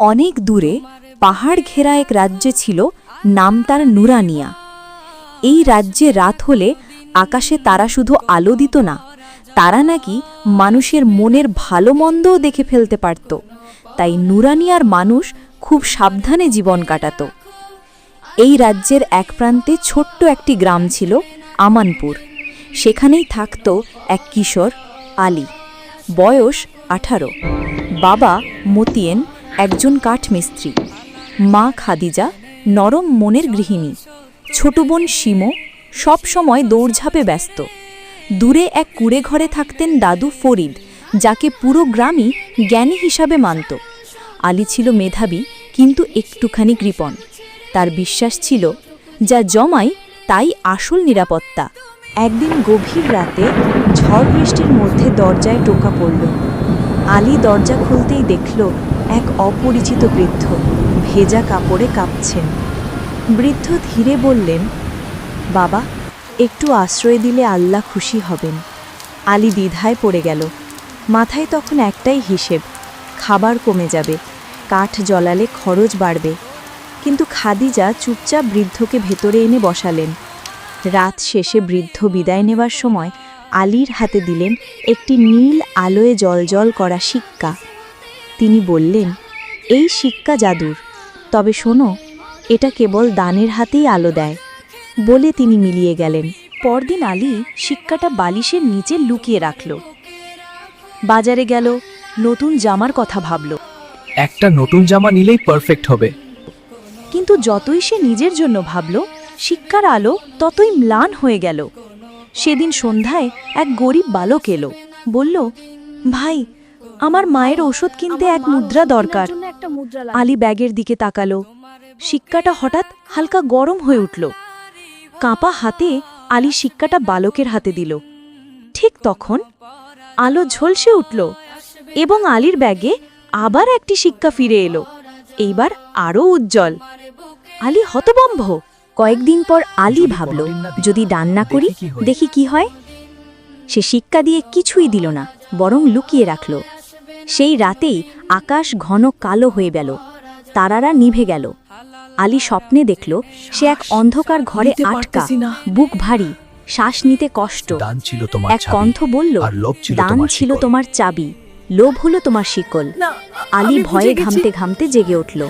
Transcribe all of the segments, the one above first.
অনেক দূরে পাহাড় ঘেরা এক রাজ্যে ছিল, নাম তার নুরানিয়া। এই রাজ্যে রাত হলে আকাশে তারা শুধু আলো দিত না, তারা নাকি মানুষের মনের ভালো মন্দও দেখে ফেলতে পারত। তাই নুরানিয়ার মানুষ খুব সাবধানে জীবন কাটাত। এই রাজ্যের এক প্রান্তে ছোট্ট একটি গ্রাম ছিল, আমানপুর। সেখানেই থাকত এক কিশোর, আলী। বয়স 18। বাবা মতিয়ান, একজন কাঠমিস্ত্রি। মা খাদিজা, নরম মনের গৃহিণী। ছোট বোন শিমো সব সময় দৌড়ঝাঁপে ব্যস্ত। দূরে এক কুঁড়ে ঘরে থাকতেন দাদু ফরিদ, যাকে পুরো গ্রামই জ্ঞানী হিসাবে মানত। আলী ছিল মেধাবী, কিন্তু একটুখানি কৃপণ। তার বিশ্বাস ছিল, যা জমাই তাই আসল নিরাপত্তা। একদিন গভীর রাতে ঝড় বৃষ্টির মধ্যে দরজায় টোকা পড়ল। আলী দরজা খুলতেই দেখল এক অপরিচিত বৃদ্ধ ভেজা কাপড়ে কাঁপছেন। বৃদ্ধ ধীরে বললেন, বাবা, একটু আশ্রয় দিলে আল্লাহ খুশি হবেন। আলী দ্বিধায় পড়ে গেল। মাথায় তখন একটাই হিসেব, খাবার কমে যাবে, কাঠ জ্বলালে খরচ বাড়বে। কিন্তু খাদিজা চুপচাপ বৃদ্ধকে ভেতরে এনে বসালেন। রাত শেষে বৃদ্ধ বিদায় নেবার সময় আলীর হাতে দিলেন একটি নীল আলোয় জলজল করা সিক্কা। তিনি বললেন, এই সিক্কা জাদুর, তবে শোনো, এটা কেবল দানের হাতেই আলো দেয়। বলে তিনি মিলিয়ে গেলেন। পরদিন আলী সিক্কাটা বালিশের নিচে লুকিয়ে রাখল। বাজারে গেল, নতুন জামার কথা ভাবল। একটা নতুন জামা নিলেই পারফেক্ট হবে। কিন্তু যতই সে নিজের জন্য ভাবল, শিক্ষার আলো ততই ম্লান হয়ে গেল। সেদিন সন্ধ্যায় এক গরিব বালক এলো, বলল, ভাই, আমার মায়ের ওষুধ কিনতে এক মুদ্রা দরকার। আলী ব্যাগের দিকে তাকালো। সিক্কাটা হঠাৎ হালকা গরম হয়ে উঠল। কাঁপা হাতে আলী সিক্কাটা বালকের হাতে দিল। ঠিক তখন আলো ঝলসে উঠল এবং আলীর ব্যাগে আবার একটি সিক্কা ফিরে এলো, এইবার আরও উজ্জ্বল। আলী হতভম্ব। কয়েকদিন পর আলী ভাবল, যদি দান না করি, দেখি কি হয়। সে সিক্কা দিয়ে কিছুই দিল না, বরং লুকিয়ে রাখল। সেই রাতেই আকাশ ঘন কালো হয়ে গেল, তারারা নিভে গেল। আলী স্বপ্নে দেখল, সে এক অন্ধকার ঘরে আটকা, বুক ভারী, শ্বাস নিতে কষ্ট। এক কণ্ঠ বলল, দান ছিল তোমার চাবি, লোভ হলো তোমার শিকল। আলী ভয়ে ঘামতে ঘামতে জেগে উঠল।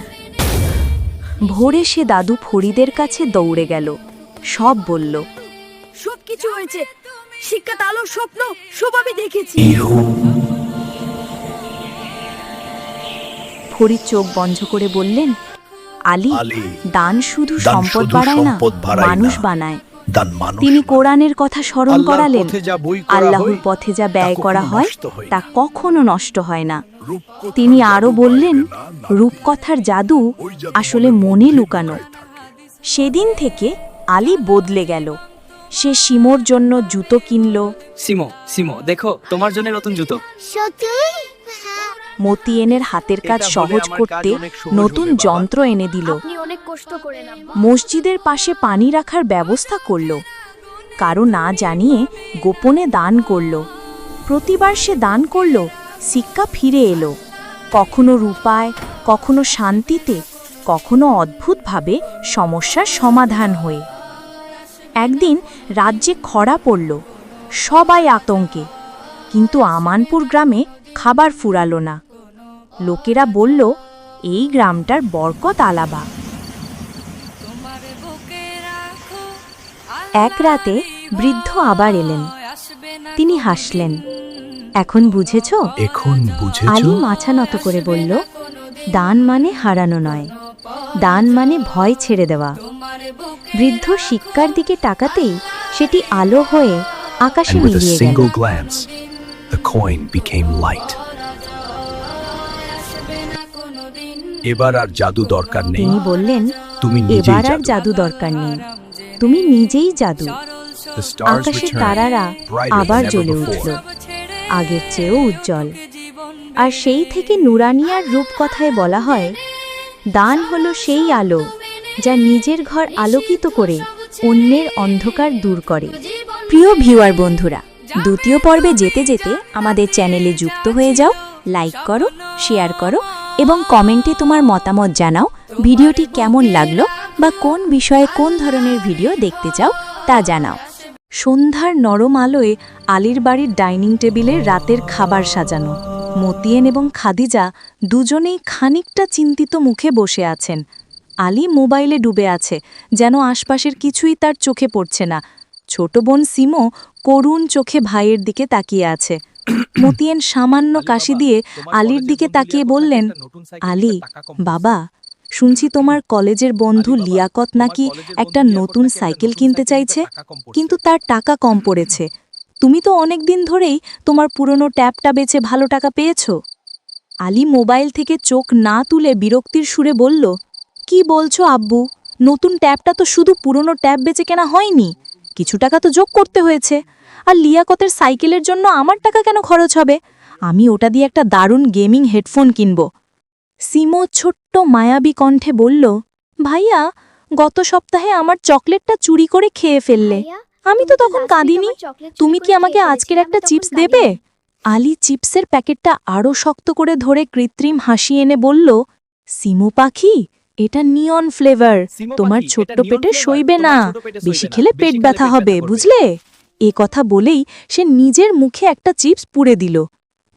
ভোরে সে দাদু ফরিদের কাছে দৌড়ে গেল, সব বলল। সবকিছু হয়েছে, শিক্ষা আলোর স্বপ্ন সব আমি দেখেছি। ফরিদ চোখ বন্ধ করে বললেন, আলী, দান শুধু সম্পদ বাড়ায় না, মানুষ বানায়। তিনি কোরআনের কথা স্মরণ করালেন, আল্লাহর পথে যা ব্যয় করা হয় তা কখনো নষ্ট হয় না। তিনি আরও বললেন, রূপকথার জাদু আসলে মনে লুকানো। সেদিন থেকে আলী বদলে গেল। সে শিমোর জন্য জুতো কিনল। সিমো, দেখো, তোমার জন্য নতুন জুতো। মতিয়ানের হাতের কাজ সহজ করতে নতুন যন্ত্র এনে দিল। মসজিদের পাশে পানি রাখার ব্যবস্থা করল। কারো না জানিয়ে গোপনে দান করল। প্রতিবার সে দান করল, সিক্কা ফিরে এলো, কখনো রূপায়, কখনো শান্তিতে, কখনো অদ্ভুতভাবে সমস্যার সমাধান হয়ে। একদিন রাজ্যে খরা পড়ল, সবাই আতঙ্কে। কিন্তু আমানপুর গ্রামে খাবার ফুরালো না। লোকেরা বলল, এই গ্রামটার বরকত আলাবা। এক রাতে বৃদ্ধ আবার এলেন। তিনি হাসলেন, এখন বুঝেছ? আলী মাথা নত করে বলল, দান মানে হারানো নয়, দান মানে ভয় ছেড়ে দেওয়া। বৃদ্ধ শিক্ষার দিকে তাকাতেই সেটি আলো হয়ে আকাশে মিলিয়ে গেল। এবার আর জাদু দরকার নেই। তিনি বললেন, এবার আর জাদু দরকার নেই, তুমি নিজেই জাদু। আকাশে তারারা আবার জ্বলে উঠল, আগের চেয়েও উজ্জ্বল। আর সেই থেকে নুরানিয়ার রূপকথায় বলা হয়, দান হলো সেই আলো যা নিজের ঘর আলোকিত করে অন্যের অন্ধকার দূর করে। প্রিয় ভিউয়ার বন্ধুরা, দ্বিতীয় পর্বে যেতে যেতে আমাদের চ্যানেলে যুক্ত হয়ে যাও, লাইক করো, শেয়ার করো এবং কমেন্টে তোমার মতামত জানাও ভিডিওটি কেমন লাগলো বা কোন বিষয়ে কোন ধরনের ভিডিও দেখতে চাও তা জানাও। সন্ধ্যার নরম আলোয় আলীর বাড়ির ডাইনিং টেবিলে রাতের খাবার সাজানো। মতিয়ান এবং খাদিজা দুজনেই খানিকটা চিন্তিত মুখে বসে আছেন। আলী মোবাইলে ডুবে আছে, যেন আশপাশের কিছুই তার চোখে পড়ছে না। ছোট বোন সিমো করুণ চোখে ভাইয়ের দিকে তাকিয়ে আছে। মতিয়ান সামান্য কাশি দিয়ে আলীর দিকে তাকিয়ে বললেন, আলী বাবা, শুনছি তোমার কলেজের বন্ধু লিয়াকত নাকি একটা নতুন সাইকেল কিনতে চাইছে, কিন্তু তার টাকা কম পড়েছে। তুমি তো অনেক দিন ধরেই তোমার পুরনো ট্যাবটা বেচে ভালো টাকা পেয়েছ। আলী মোবাইল থেকে চোখ না তুলে বিরক্তির সুরে বলল, কি বলছো আব্বু? নতুন ট্যাবটা তো শুধু পুরনো ট্যাব বেচে কেনা হয়নি, কিছু টাকা তো যোগ করতে হয়েছে। আর লিয়াকতের সাইকেলের জন্য আমার টাকা কেন খরচ হবে? আমি ওটা দিয়ে একটা দারুণ গেমিং হেডফোন কিনব। সিমো ছোট্ট মায়াবী কণ্ঠে বলল, ভাইয়া, গত সপ্তাহে আমার চকলেটটা চুরি করে খেয়ে ফেললে। আমি তো তখন কাঁদিনি। তুমি কি আমাকে আজকের একটা চিপস দেবে? আলী চিপসের প্যাকেটটা আরও শক্ত করে ধরে কৃত্রিম হাসি এনে বলল, সিমো পাখি, এটা নিয়ন ফ্লেভার, তোমার ছোট্ট পেটে সইবে না, বেশি খেলে পেট ব্যথা হবে, বুঝলে? এ কথা বলেই সে নিজের মুখে একটা চিপস পুড়ে দিল।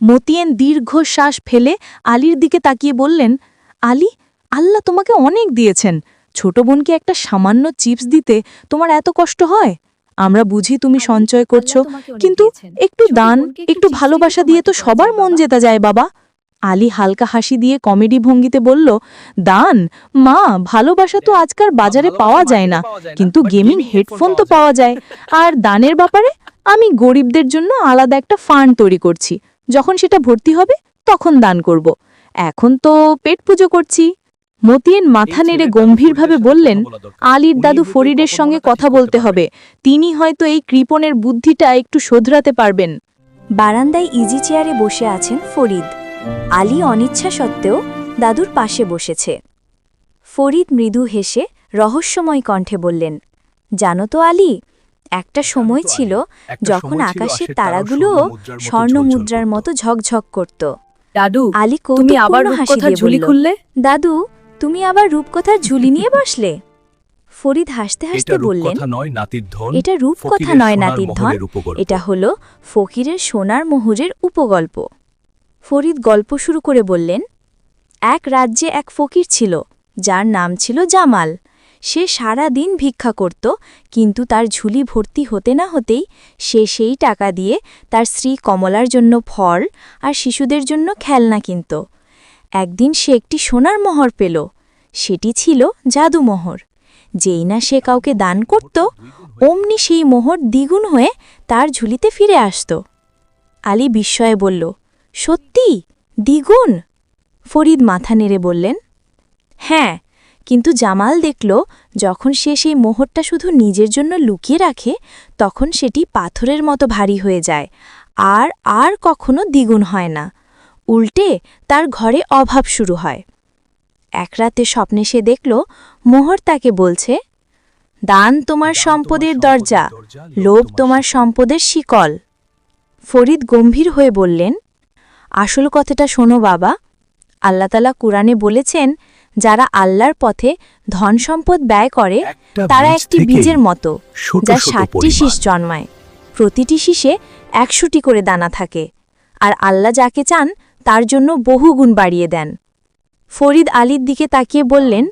মতিয়ান দীর্ঘশ্বাস ফেলে আলীর দিকে তাকিয়ে বললেন, আলী, আল্লাহ তোমাকে অনেক দিয়েছেন, ছোট বোনকে একটা সামান্য চিপস দিতে তোমার এত কষ্ট হয়? আমরা বুঝি তুমি সঞ্চয় করছো, কিন্তু একটু দান, একটু ভালোবাসা দিয়ে তো সবার মন জেতা যায় বাবা। আলী হালকা হাসি দিয়ে কমেডি ভঙ্গিতে বলল, দান মা, ভালোবাসা তো আজকাল বাজারে পাওয়া যায় না, কিন্তু গেমিং হেডফোন তো পাওয়া যায়। আর দানের ব্যাপারে আমি গরিবদের জন্য আলাদা একটা ফান্ড তৈরি করছি, যখন সেটা ভর্তি হবে তখন দান করব। এখন তো পেট পুজো করছি। মতিয়ান মাথা নেড়ে গম্ভীরভাবে বললেন, আলীর দাদু ফরিদের সঙ্গে কথা বলতে হবে, তিনি হয়তো এই কৃপণের বুদ্ধিটা একটু শোধরাতে পারবেন। বারান্দায় ইজি চেয়ারে বসে আছেন ফরিদ। আলী অনিচ্ছা সত্ত্বেও দাদুর পাশে বসেছে। ফরিদ মৃদু হেসে রহস্যময় কণ্ঠে বললেন, জানো তো আলী, একটা সময় ছিল যখন আকাশের তারাগুলোও স্বর্ণমুদ্রার মতো ঝকঝক করত। দাদু, আলী তুমি আবার কৌতুকপূর্ণ হাসি রূপকথার দিয়ে ঝুলি বলল, খুললে? দাদু, তুমি আবার রূপকথার ঝুলি নিয়ে বসলে? ফরিদ হাসতে এটা হাসতে বললেন, রূপকথা নয়, নাতির ধন। এটা রূপকথা ফকিরের নয়, সোনার নাতির ধন, মোহরের উপগল্প। এটা হলো ফকিরের সোনার মোহরের উপগল্প। ফরিদ গল্প শুরু করে বললেন, এক রাজ্যে এক ফকির ছিল, যার নাম ছিল জামাল। সে সারা দিন ভিক্ষা করত, কিন্তু তার ঝুলি ভর্তি হতে না হতেই সে সেই টাকা দিয়ে তার স্ত্রী কমলার জন্য ফল আর শিশুদের জন্য খেলনা কিনত। একদিন সে একটি সোনার মোহর পেল। সেটি ছিল জাদুমোহর। যেই না সে কাউকে দান করত, অমনি সেই মোহর দ্বিগুণ হয়ে তার ঝুলিতে ফিরে আসত। আলী বিস্ময়ে বলল, সত্যি দ্বিগুণ? ফরিদ মাথা নেড়ে বললেন, হ্যাঁ, কিন্তু জামাল দেখল যখন সে সেই মোহরটা শুধু নিজের জন্য লুকিয়ে রাখে, তখন সেটি পাথরের মতো ভারী হয়ে যায়, আর আর কখনো দ্বিগুণ হয় না। উল্টে তার ঘরে অভাব শুরু হয়। এক রাতে স্বপ্নে সে দেখল মোহর তাকে বলছে, দান তোমার সম্পদের দরজা, লোভ তোমার সম্পদের শিকল। ফরিদ গম্ভীর হয়ে বললেন, আসল কথাটা শোনো বাবা, আল্লাহ তাআলা কুরআনে বলেছেন, যারা আল্লাহর পথে ধন সম্পদ ব্যয় করে একটা তারা বীজ একটি থেকেই বীজের মতো, ছোট যা ছোট 60টি শীষ পরিমাণ। জন্মায়। প্রতিটি শীষে 100টি করে দানা থাকে, আর আল্লাহ যাকে চান তার জন্য বহুগুণ বাড়িয়ে দেন। ফরিদ আলীর দিকে তাকিয়ে বললেন,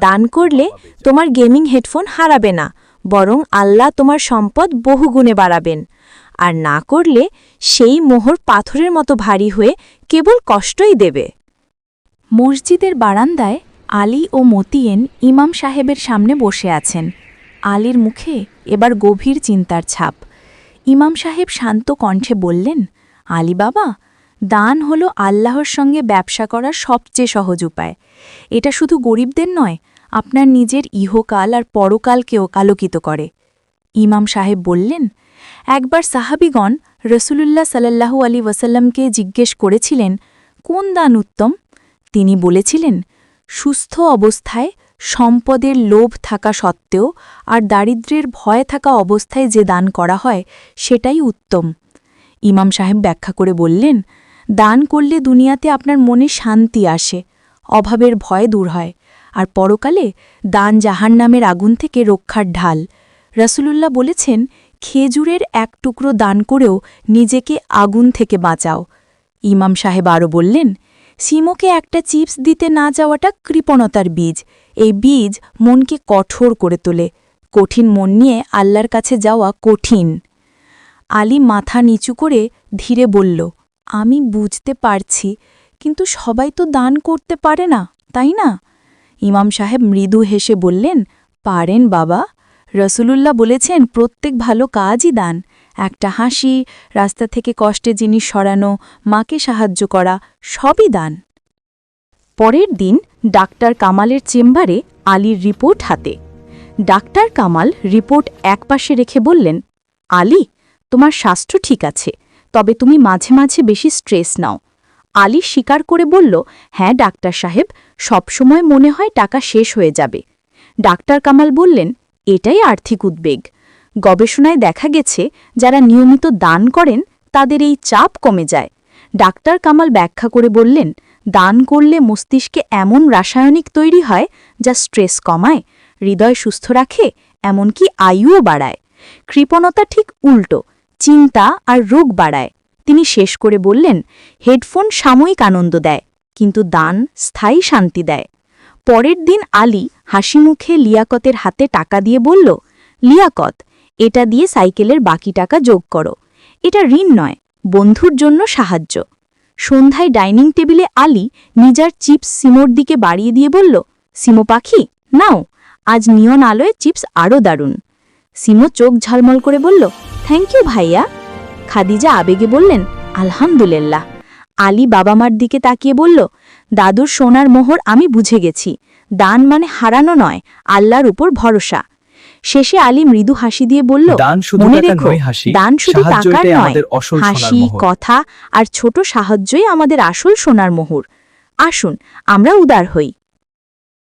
দান করলে তোমার গেমিং হেডফোন হারাবে না, বরং আল্লাহ তোমার সম্পদ বহুগুণে বাড়াবেন। আর না করলে সেই মোহর পাথরের মতো ভারী হয়ে কেবল কষ্টই দেবে। মসজিদের বারান্দায় আলী ও মতিয়ান ইমাম সাহেবের সামনে বসে আছেন। আলীর মুখে এবার গভীর চিন্তার ছাপ। ইমাম সাহেব শান্ত কণ্ঠে বললেন, আলী বাবা, দান হলো আল্লাহর সঙ্গে ব্যবসা করার সবচেয়ে সহজ উপায়। এটা শুধু গরিবদের নয়, আপনার নিজের ইহকাল আর পরকালকেও আলোকিত করে। ইমাম সাহেব বললেন, একবার সাহাবিগণ রসুলুল্লাহ সাল্লাল্লাহু আলাইহি ওয়াসাল্লামকে জিজ্ঞেস করেছিলেন, কোন দান উত্তম? তিনি বলেছিলেন, সুস্থ অবস্থায় সম্পদের লোভ থাকা সত্ত্বেও আর দারিদ্র্যের ভয় থাকা অবস্থায় যে দান করা হয় সেটাই উত্তম। ইমাম সাহেব ব্যাখ্যা করে বললেন, দান করলে দুনিয়াতে আপনার মনে শান্তি আসে, অভাবের ভয় দূর হয়, আর পরকালে দান জাহান্নামের আগুন থেকে রক্ষার ঢাল। রাসূলুল্লাহ বলেছেন, খেজুরের এক টুকরো দান করেও নিজেকে আগুন থেকে বাঁচাও। ইমাম সাহেব আরও বললেন, সিমোকে একটা চিপস দিতে না যাওয়াটা কৃপণতার বীজ। এই বীজ মনকে কঠোর করে তোলে। কঠিন মন নিয়ে আল্লাহর কাছে যাওয়া কঠিন। আলী মাথা নিচু করে ধীরে বলল, আমি বুঝতে পারছি, কিন্তু সবাই তো দান করতে পারে না, তাই না? ইমাম সাহেব মৃদু হেসে বললেন, পারেন বাবা। রসুলুল্লাহ বলেছেন, প্রত্যেক ভালো কাজই দান। একটা হাসি, রাস্তা থেকে কষ্টে জিনিস সরানো, মাকে সাহায্য করা, সবই দান। পরের দিন ডাক্তার কামালের চেম্বারে আলীর রিপোর্ট হাতে। ডাক্তার কামাল রিপোর্ট একপাশে রেখে বললেন, আলী, তোমার স্বাস্থ্য ঠিক আছে, তবে তুমি মাঝে মাঝে বেশি স্ট্রেস নাও। আলী স্বীকার করে বলল, হ্যাঁ ডাক্তার সাহেব, সবসময় মনে হয় টাকা শেষ হয়ে যাবে। ডাক্তার কামাল বললেন, এটাই আর্থিক উদ্বেগ। গবেষণায় দেখা গেছে, যারা নিয়মিত দান করেন তাদের এই চাপ কমে যায়। ডাক্তার কামাল ব্যাখ্যা করে বললেন, দান করলে মস্তিষ্কে এমন রাসায়নিক তৈরি হয় যা স্ট্রেস কমায়, হৃদয় সুস্থ রাখে, এমনকি আয়ুও বাড়ায়। কৃপণতা ঠিক উল্টো, চিন্তা আর রোগ বাড়ায়। তিনি শেষ করে বললেন, হেডফোন সাময়িক আনন্দ দেয়, কিন্তু দান স্থায়ী শান্তি দেয়। পরের দিন আলী হাসিমুখে লিয়াকতের হাতে টাকা দিয়ে বলল, লিয়াকত, এটা দিয়ে সাইকেলের বাকি টাকা যোগ করো। এটা ঋণ নয়, বন্ধুর জন্য সাহায্য। সন্ধ্যায় ডাইনিং টেবিলে আলী নিজের চিপস সিমোর দিকে বাড়িয়ে দিয়ে বলল, সিমো পাখি, নাও, আজ নিয়ন আলোয় চিপস আরও দারুণ। সিমো চোখ ঝালমল করে বলল, থ্যাংক ইউ ভাইয়া। খাদিজা আবেগে বললেন, আলহামদুলিল্লাহ। আলী বাবা মার দিকে তাকিয়ে বলল, দাদুর সোনার মোহর আমি বুঝে গেছি। দান মানে হারানো নয়, আল্লাহর উপর ভরসা। শেষে আলী মৃদু হাসি দিয়ে বলল, দান শুধু মনে টাকা রেখো, নয়, হাসি, দান শুধু সাহায্য টাকার এটাই নয়, আমাদের আসল সোনার হাসি, মোহর। কথা আর ছোট সাহায্যই আমাদের আসল সোনার মোহর। আসুন আমরা উদার হই।